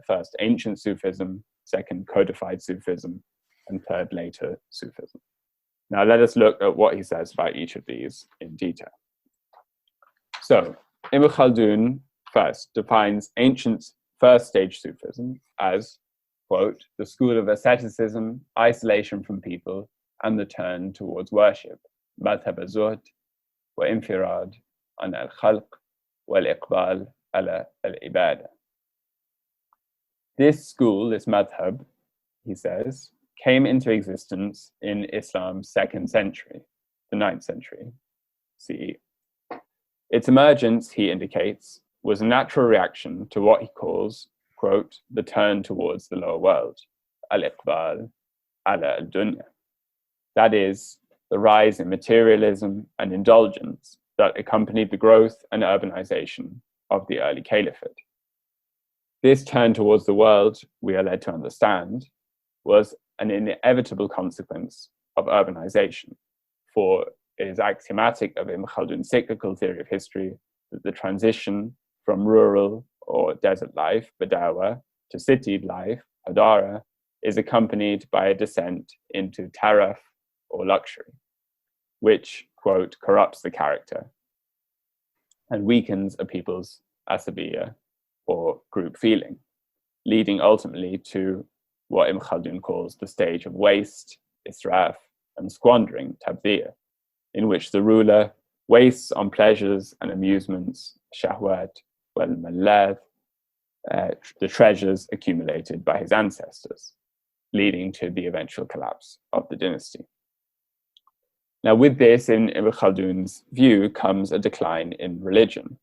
first ancient Sufism, second codified Sufism, and third later Sufism. Now let us look at what he says about each of these in detail. So Ibn Khaldun first defines ancient first stage Sufism as, quote, the school of asceticism, isolation from people, and the turn towards worship, madhab az-zuhd wa infirad an al-khalq wal-iqbal ala al-ibadah. This school, this madhab, he says, came into existence in Islam's 2nd century, the 9th century CE. Its emergence, he indicates, was a natural reaction to what he calls, quote, the turn towards the lower world, al-iqbal ala al-dunya. That is, the rise in materialism and indulgence that accompanied the growth and urbanization of the early caliphate. This turn towards the world, we are led to understand, was an inevitable consequence of urbanization, for it is axiomatic of Ibn Khaldun's cyclical theory of history that the transition from rural or desert life, Badawa, to citied life, Hadara, is accompanied by a descent into taraf or luxury, which, quote, corrupts the character and weakens a people's asabiya or group feeling, leading ultimately to what Ibn Khaldun calls the stage of waste, israf, and squandering, tabdiyah, in which the ruler wastes on pleasures and amusements, shahwat, wal-malad, the treasures accumulated by his ancestors, leading to the eventual collapse of the dynasty. Now, with this, in Ibn Khaldun's view, comes a decline in religion.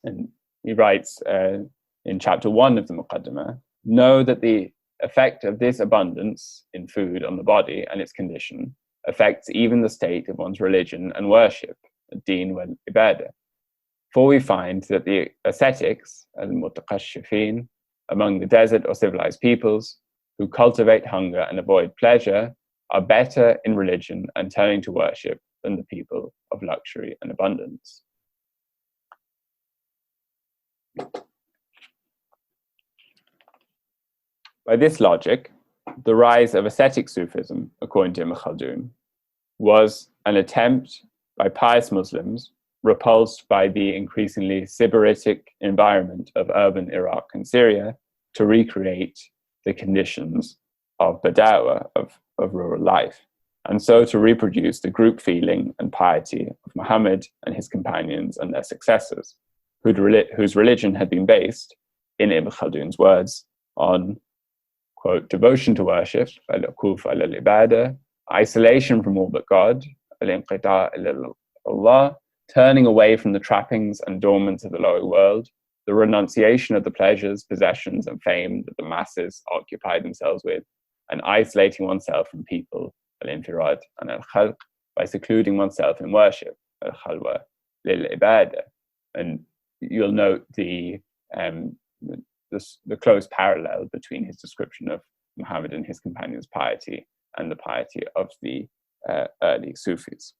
And he writes in chapter 1 of the Muqaddimah, know that the effect of this abundance in food on the body and its condition affects even the state of one's religion and worship, ad-din wal ibadah. For we find that the ascetics, al-mutaqashifin, among the desert or civilized peoples, who cultivate hunger and avoid pleasure, are better in religion and turning to worship than the people of luxury and abundance. By this logic, the rise of ascetic Sufism, according to Ibn Khaldun, was an attempt by pious Muslims, repulsed by the increasingly Sybaritic environment of urban Iraq and Syria, to recreate the conditions of Badawa, of rural life, and so to reproduce the group feeling and piety of Muhammad and his companions and their successors, whose religion had been based, in Ibn Khaldun's words, on, quote, devotion to worship, al-ukuf al-ibadah, isolation from all but God, al-inqita' ila-Allah, turning away from the trappings and adornments of the lower world, the renunciation of the pleasures, possessions, and fame that the masses occupy themselves with, and isolating oneself from people, al-infirad and al-khalq, by secluding oneself in worship, al-khalwa lil-ibadah. And you'll note the close parallel between his description of Muhammad and his companions' piety and the piety of the early Sufis.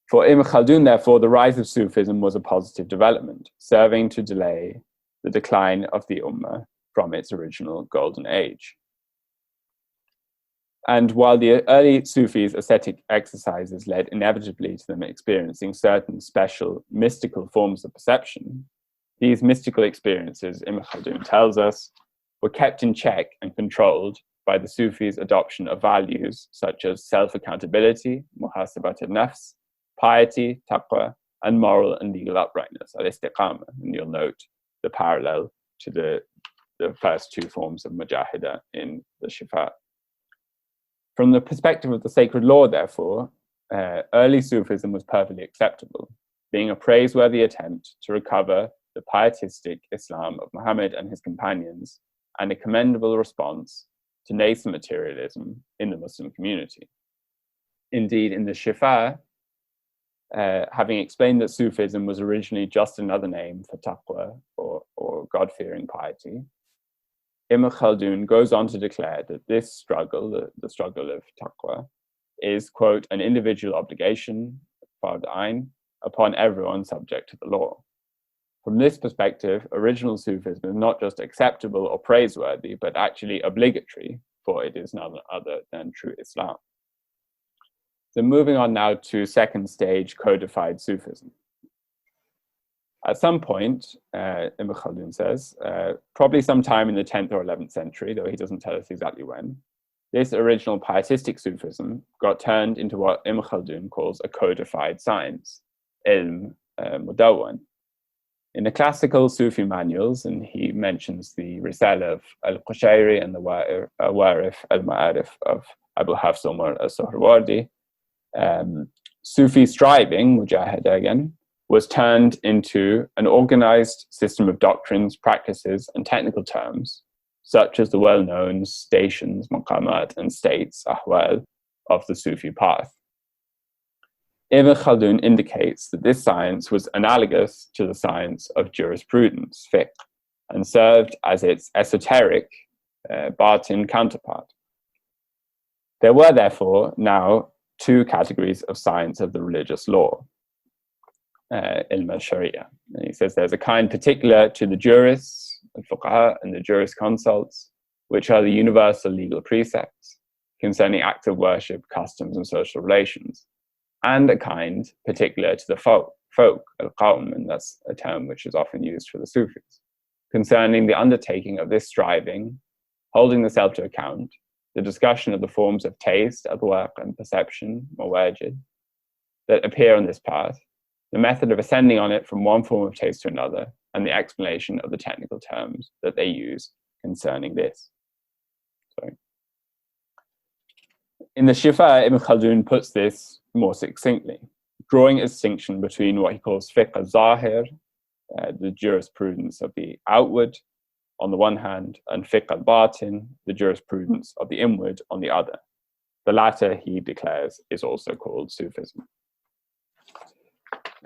For Ibn Khaldun, therefore, the rise of Sufism was a positive development, serving to delay the decline of the Ummah from its original golden age. And while the early Sufis' ascetic exercises led inevitably to them experiencing certain special mystical forms of perception, these mystical experiences, Ibn Khaldun tells us, were kept in check and controlled by the Sufis' adoption of values such as self-accountability, muhasabat al-nafs, piety, taqwa, and moral and legal uprightness, al-istiqama. And you'll note the parallel to the first two forms of mujahida in the Shifa. From the perspective of the sacred law, therefore, early Sufism was perfectly acceptable, being a praiseworthy attempt to recover the pietistic Islam of Muhammad and his companions, and a commendable response to nascent materialism in the Muslim community. Indeed, in the Shifa, having explained that Sufism was originally just another name for taqwa or God-fearing piety, Ibn Khaldun goes on to declare that this struggle, the struggle of taqwa, is, quote, an individual obligation, fard ayn, upon everyone subject to the law. From this perspective, original Sufism is not just acceptable or praiseworthy, but actually obligatory, for it is none other than true Islam. So moving on now to second stage codified Sufism. At some point, Ibn Khaldun says, probably sometime in the 10th or 11th century, though he doesn't tell us exactly when, this original pietistic Sufism got turned into what Ibn Khaldun calls a codified science, ilm mudawwan. In the classical Sufi manuals, and he mentions the Risala of al-Qushayri and the Warif al-Ma'arif of Abu Hafs Umar al-Suhrawardi, Sufi striving, mujahada again, was turned into an organized system of doctrines, practices, and technical terms, such as the well-known stations, maqamat, and states, ahwal, of the Sufi path. Ibn Khaldun indicates that this science was analogous to the science of jurisprudence, fiqh, and served as its esoteric, batin counterpart. There were therefore now two categories of science of the religious law, ilm al-sharia. And he says there's a kind particular to the jurists, al-fuqaha, and the jurisconsults, which are the universal legal precepts concerning acts of worship, customs, and social relations, and a kind particular to the folk, al-qawm, and that's a term which is often used for the Sufis, concerning the undertaking of this striving, holding the self to account, the discussion of the forms of taste, adwaq, and perception, mawajid, that appear on this path, the method of ascending on it from one form of taste to another, and the explanation of the technical terms that they use concerning this. In the Shifa, Ibn Khaldun puts this more succinctly, drawing a distinction between what he calls fiqh al-zahir, the jurisprudence of the outward, on the one hand, and fiqh al-batin, the jurisprudence of the inward, on the other. The latter, he declares, is also called Sufism.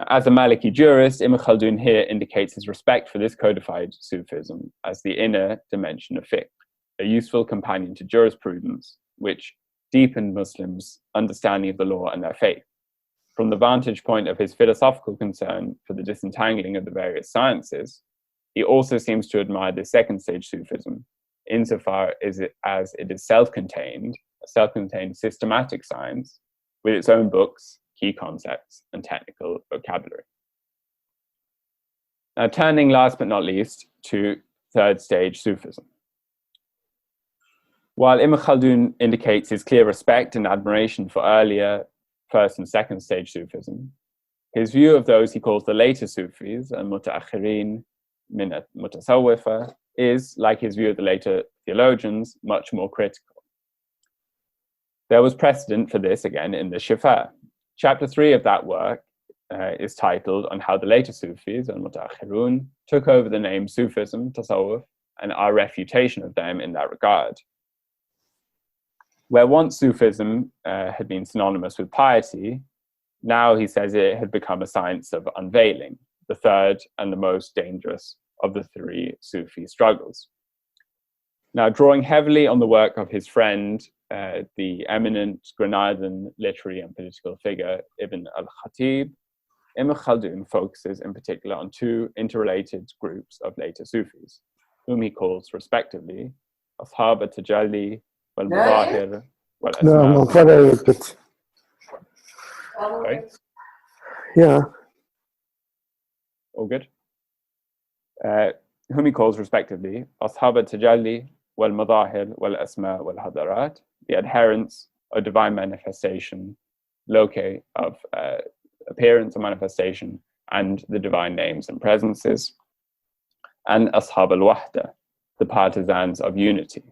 As a Maliki jurist, Ibn Khaldun here indicates his respect for this codified Sufism as the inner dimension of fiqh, a useful companion to jurisprudence, which deepened Muslims' understanding of the law and their faith. From the vantage point of his philosophical concern for the disentangling of the various sciences, he also seems to admire the second stage Sufism, insofar as it is self-contained, a self-contained systematic science with its own books, key concepts, and technical vocabulary. Now, turning last but not least to third stage Sufism. While Ibn Khaldun indicates his clear respect and admiration for earlier first and second stage Sufism, his view of those he calls the later Sufis, and mutaakhirin min mutasawwifa, is, like his view of the later theologians, much more critical. There was precedent for this again in the Shifa. Chapter 3 of that work is titled on how the later Sufis, and mutaakhirun, took over the name Sufism, Tasawwuf, and our refutation of them in that regard. Where once Sufism had been synonymous with piety, now he says it had become a science of unveiling, the third and the most dangerous of the three Sufi struggles. Now, drawing heavily on the work of his friend, the eminent Granadan literary and political figure Ibn al-Khatib, Ibn Khaldun focuses in particular on two interrelated groups of later Sufis, whom he calls respectively Ashab al-Tajalli wal-Mudahir wal-Asma. Sorry? Yeah. All good? Whom he calls respectively Ashab al-Tajalli wal-Mudahir wal-Asma wal-Hadarat, the adherents of divine manifestation, loci of appearance or manifestation, and the divine names and presences, and Ashab al-Wahda, the partisans of unity.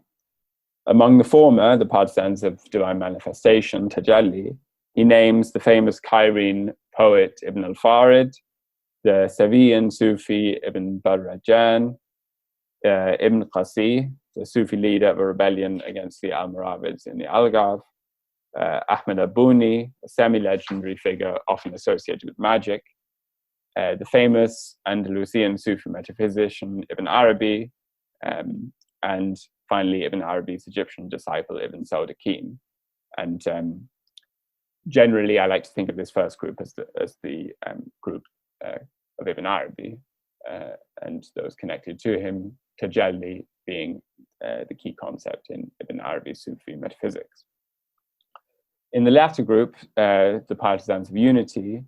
Among the former, the partisans of divine manifestation, Tajalli, he names the famous Cairene poet Ibn al-Farid, the Sevillian Sufi Ibn Barrajan, Ibn Qasi, the Sufi leader of a rebellion against the Almoravids in the Algarve, Ahmed Abuni, a semi-legendary figure often associated with magic, the famous Andalusian Sufi metaphysician Ibn Arabi, and finally Ibn Arabi's Egyptian disciple Ibn Sawdakin. And generally, I like to think of this first group as the group of Ibn Arabi and those connected to him, Tajalli being the key concept in Ibn Arabi's Sufi metaphysics. In the latter group, the partisans of unity,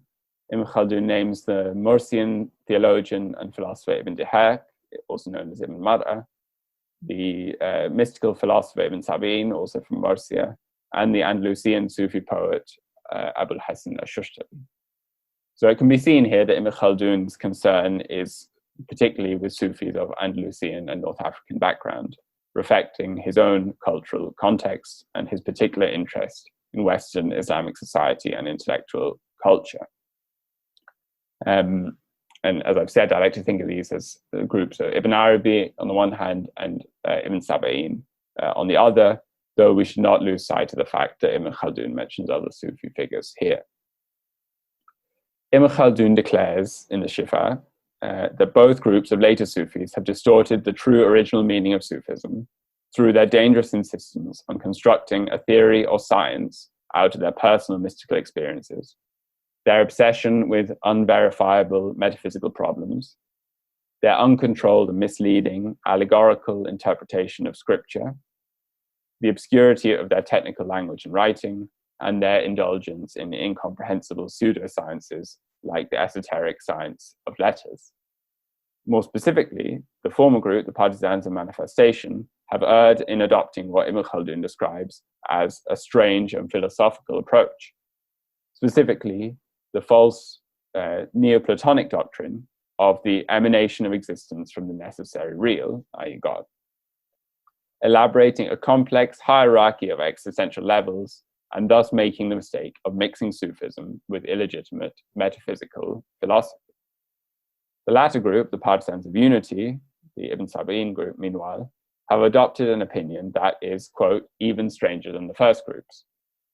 Ibn Khaldun names the Mursian theologian and philosopher Ibn Dihaq, also known as Ibn Mar'a, the mystical philosopher Ibn Sab'in, also from Murcia, and the Andalusian Sufi poet Abul Hasan al-Shushtari. So it can be seen here that Ibn Khaldun's concern is particularly with Sufis of Andalusian and North African background, reflecting his own cultural context and his particular interest in Western Islamic society and intellectual culture. And as I've said, I like to think of these as groups of Ibn Arabi on the one hand and Ibn Sab'in on the other, though we should not lose sight of the fact that Ibn Khaldun mentions other Sufi figures here. Ibn Khaldun declares in the Shifa that both groups of later Sufis have distorted the true original meaning of Sufism through their dangerous insistence on constructing a theory or science out of their personal mystical experiences, their obsession with unverifiable metaphysical problems, their uncontrolled and misleading allegorical interpretation of scripture, the obscurity of their technical language and writing, and their indulgence in incomprehensible pseudosciences like the esoteric science of letters. More specifically, the former group, the partisans of manifestation, have erred in adopting what Ibn Khaldun describes as a strange and philosophical approach. Specifically, the false Neoplatonic doctrine of the emanation of existence from the necessary real, i.e. God, elaborating a complex hierarchy of existential levels and thus making the mistake of mixing Sufism with illegitimate metaphysical philosophy. The latter group, the partisans of unity, the Ibn Sab'in group, meanwhile, have adopted an opinion that is, quote, even stranger than the first groups,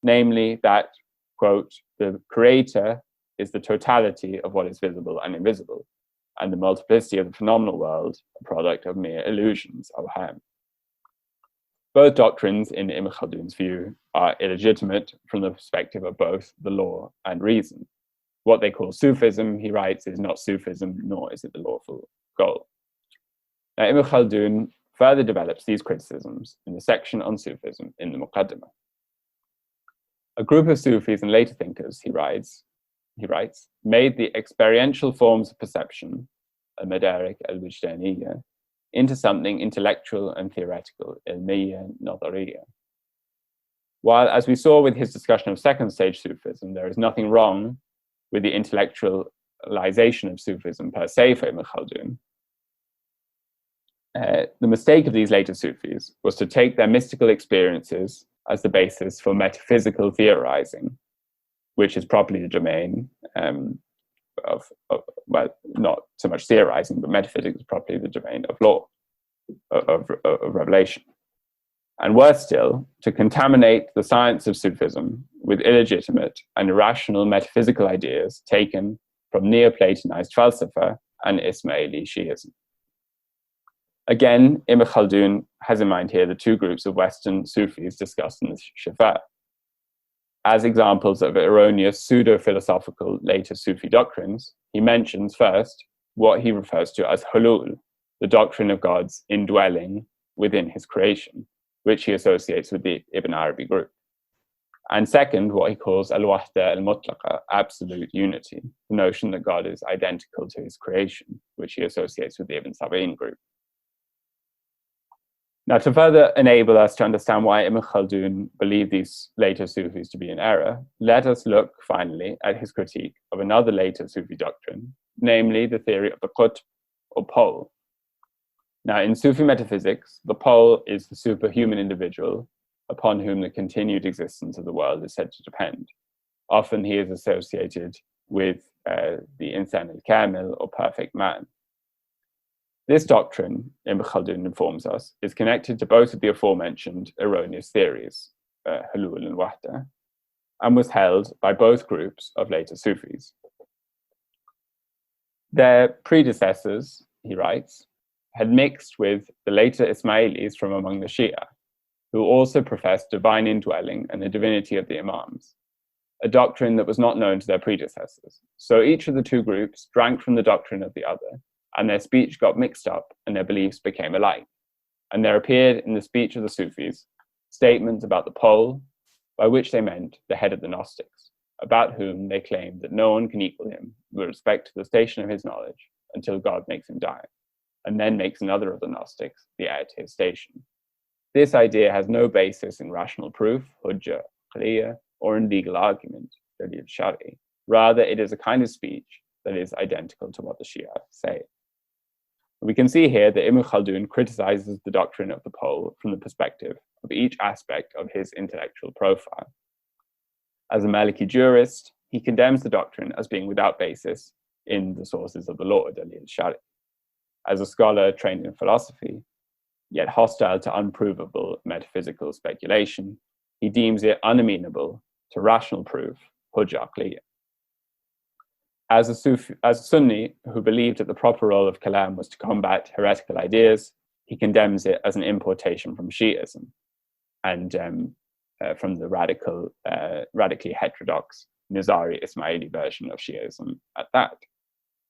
namely that, quote, the creator is the totality of what is visible and invisible, and the multiplicity of the phenomenal world a product of mere illusions, awham. Both doctrines, in Ibn Khaldun's view, are illegitimate from the perspective of both the law and reason. What they call Sufism, he writes, is not Sufism, nor is it the lawful goal. Now, Ibn Khaldun further develops these criticisms in the section on Sufism in the Muqaddimah. A group of Sufis and later thinkers, he writes, made the experiential forms of perception, al-madarik al-wijdaniyya, into something intellectual and theoretical, ilmiyya, nadariya. While, as we saw with his discussion of second stage Sufism, there is nothing wrong with the intellectualization of Sufism per se for Ibn Khaldun, the mistake of these later Sufis was to take their mystical experiences as the basis for metaphysical theorizing, which is properly the domain well, not so much theorizing, but metaphysics is properly the domain of law, of revelation. And worse still, to contaminate the science of Sufism with illegitimate and irrational metaphysical ideas taken from Neoplatonized Falsafa and Ismaili Shiism. Again, Ibn Khaldun has in mind here the two groups of Western Sufis discussed in the Shifa. As examples of erroneous pseudo-philosophical later Sufi doctrines, he mentions first what he refers to as hulul, the doctrine of God's indwelling within his creation, which he associates with the Ibn Arabi group. And second, what he calls al-wahda al-mutlaqa, absolute unity, the notion that God is identical to his creation, which he associates with the Ibn Sab'in group. Now, to further enable us to understand why Ibn Khaldun believed these later Sufis to be in error, let us look finally at his critique of another later Sufi doctrine, namely the theory of the qutb, or pole. Now, in Sufi metaphysics, the pole is the superhuman individual upon whom the continued existence of the world is said to depend. Often he is associated with the insan al-kamil, or perfect man. This doctrine, Ibn Khaldun informs us, is connected to both of the aforementioned erroneous theories, hulul and wahda, and was held by both groups of later Sufis. Their predecessors, he writes, had mixed with the later Ismailis from among the Shia, who also professed divine indwelling and the divinity of the Imams, a doctrine that was not known to their predecessors. So each of the two groups drank from the doctrine of the other, and their speech got mixed up and their beliefs became alike. And there appeared in the speech of the Sufis statements about the pole, by which they meant the head of the Gnostics, about whom they claimed that no one can equal him with respect to the station of his knowledge until God makes him die, and then makes another of the Gnostics the heir to his station. This idea has no basis in rational proof, hujja, qaliya, or in legal argument, dalil shari. Rather, it is a kind of speech that is identical to what the Shia say. We can see here that Ibn Khaldun criticizes the doctrine of the pole from the perspective of each aspect of his intellectual profile. As a Maliki jurist, he condemns the doctrine as being without basis in the sources of the law, dalil shari. As a scholar trained in philosophy, yet hostile to unprovable metaphysical speculation, he deems it unamenable to rational proof, hujja aqliyya. As a Sunni who believed that the proper role of kalam was to combat heretical ideas, he condemns it as an importation from Shi'ism and from the radically heterodox Nizari Ismaili version of Shi'ism at that.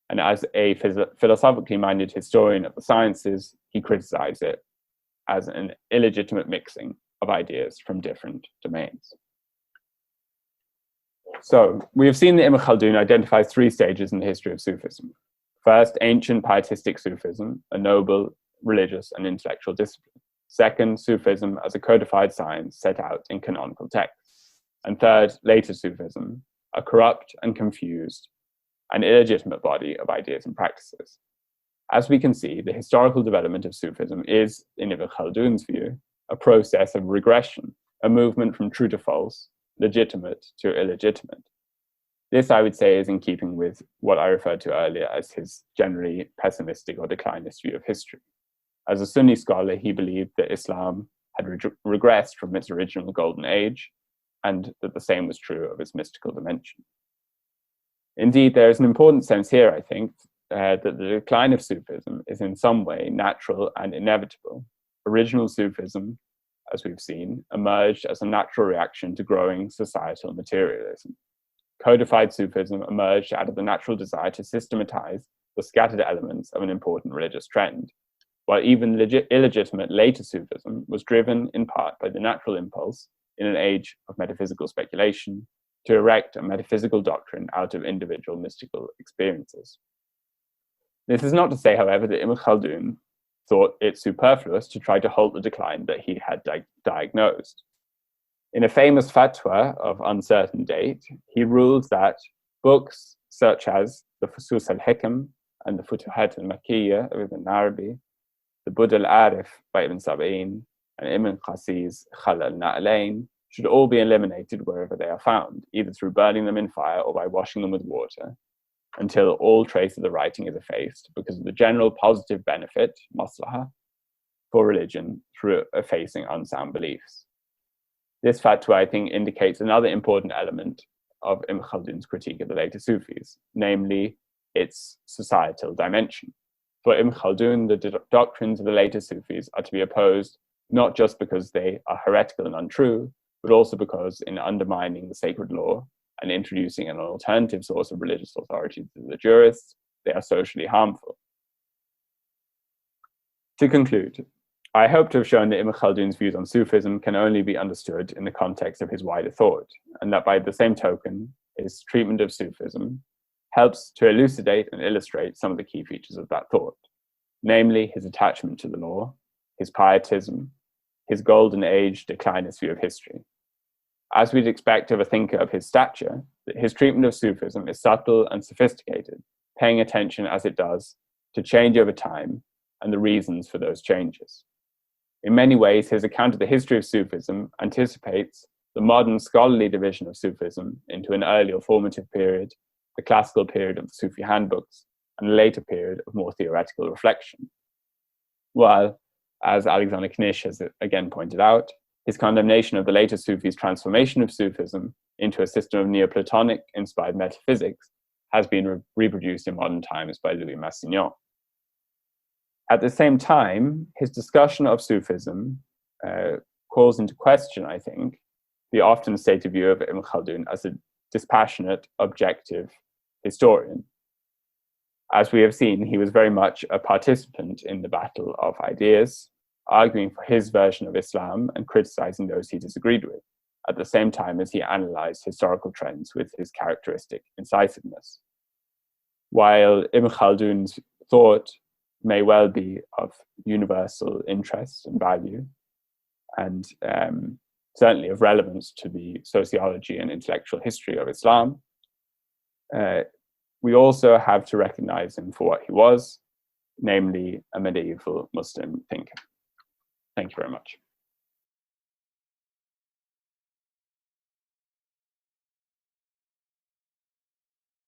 And as a philosophically minded historian of the sciences, he criticized it as an illegitimate mixing of ideas from different domains. So, we have seen that Ibn Khaldun identifies three stages in the history of Sufism. First, ancient pietistic Sufism, a noble, religious, and intellectual discipline. Second, Sufism as a codified science set out in canonical texts. And third, later Sufism, a corrupt and confused and illegitimate body of ideas and practices. As we can see, the historical development of Sufism is, in Ibn Khaldun's view, a process of regression, a movement from true to false, legitimate to illegitimate. This, I would say, is in keeping with what I referred to earlier as his generally pessimistic or declinist view of history. As a Sunni scholar, he believed that Islam had regressed from its original golden age, and that the same was true of its mystical dimension. Indeed, there is an important sense here, I think, that the decline of Sufism is in some way natural and inevitable. Original Sufism, as we've seen, emerged as a natural reaction to growing societal materialism. Codified Sufism emerged out of the natural desire to systematize the scattered elements of an important religious trend, while even illegitimate later Sufism was driven in part by the natural impulse, in an age of metaphysical speculation, to erect a metaphysical doctrine out of individual mystical experiences. This is not to say, however, that Ibn Khaldun thought it superfluous to try to halt the decline that he had diagnosed. In a famous fatwa of uncertain date, he ruled that books such as the Fusus al-Hikam and the Futuhat al-Makkiyya of Ibn Arabi, the Bud al-Arif by Ibn Sab'in, and Ibn Qasi's Khal al-Na'alain should all be eliminated wherever they are found, either through burning them in fire or by washing them with water, until all trace of the writing is effaced because of the general positive benefit, maslaha, for religion through effacing unsound beliefs. This fatwa, I think, indicates another important element of Ibn Khaldun's critique of the later Sufis, namely its societal dimension. For Ibn Khaldun, the doctrines of the later Sufis are to be opposed not just because they are heretical and untrue, but also because in undermining the sacred law and introducing an alternative source of religious authority to the jurists, they are socially harmful. To conclude, I hope to have shown that Ibn Khaldun's views on Sufism can only be understood in the context of his wider thought, and that by the same token, his treatment of Sufism helps to elucidate and illustrate some of the key features of that thought, namely his attachment to the law, his pietism, his golden age declinist view of history. As we'd expect of a thinker of his stature, his treatment of Sufism is subtle and sophisticated, paying attention as it does to change over time and the reasons for those changes. In many ways, his account of the history of Sufism anticipates the modern scholarly division of Sufism into an earlier formative period, the classical period of the Sufi handbooks, and a later period of more theoretical reflection. While, as Alexander Knish has again pointed out, his condemnation of the later Sufis' transformation of Sufism into a system of Neoplatonic-inspired metaphysics has been reproduced in modern times by Louis Massignon. At the same time, his discussion of Sufism calls into question, I think, the often stated view of Ibn Khaldun as a dispassionate, objective historian. As we have seen, he was very much a participant in the battle of ideas, arguing for his version of Islam and criticizing those he disagreed with, at the same time as he analyzed historical trends with his characteristic incisiveness. While Ibn Khaldun's thought may well be of universal interest and value, and certainly of relevance to the sociology and intellectual history of Islam, we also have to recognize him for what he was, namely a medieval Muslim thinker. Thank you very much.